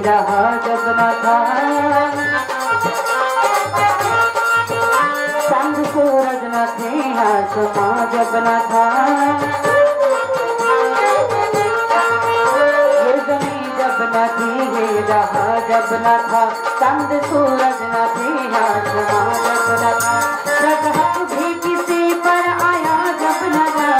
जहाँ जब न था, चांद सूरज न थे आसमां जब न था, ये ज़मीं जब न थी ये जहाँ जब न था, चांद सूरज न थे आसमां जब न था, रज़्क़ भी किसी पर आया जब न था,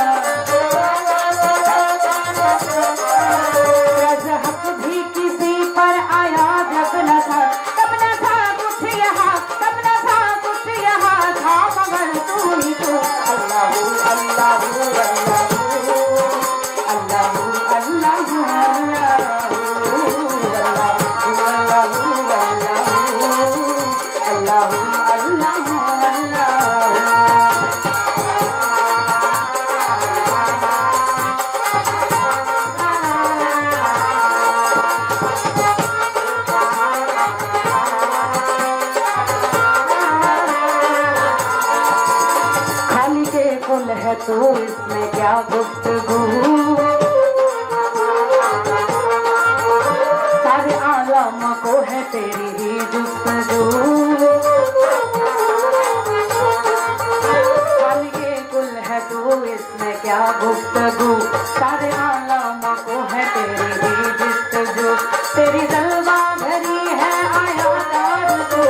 रज़्क़ भी किसी पर आया जब न था, तब न था कुछ यहाँ, तब न था कुछ यहाँ था मगर तू ही तो। अल्लाहू अल्लाहू अल्लाहू अल्लाहू अल्लाहू अल्लाहू है तो इसमें क्या गुफ्तगू, सारे आलम को है तेरी ही जुस्तजू, खालिक़े कुल है तो इसमें क्या गुफ्तगू, सारे आलम को है तेरी ही जुस्तजू, तेरी जलवा भरी है आया दार को,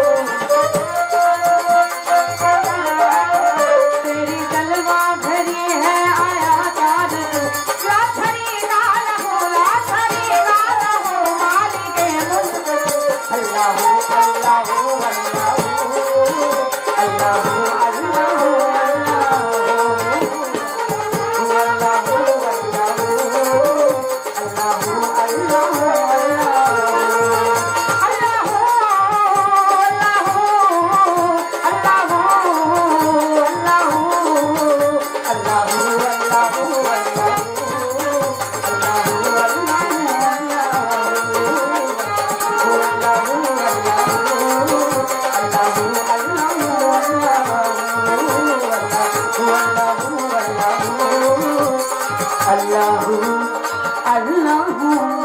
अल्लाहू अल्लाहू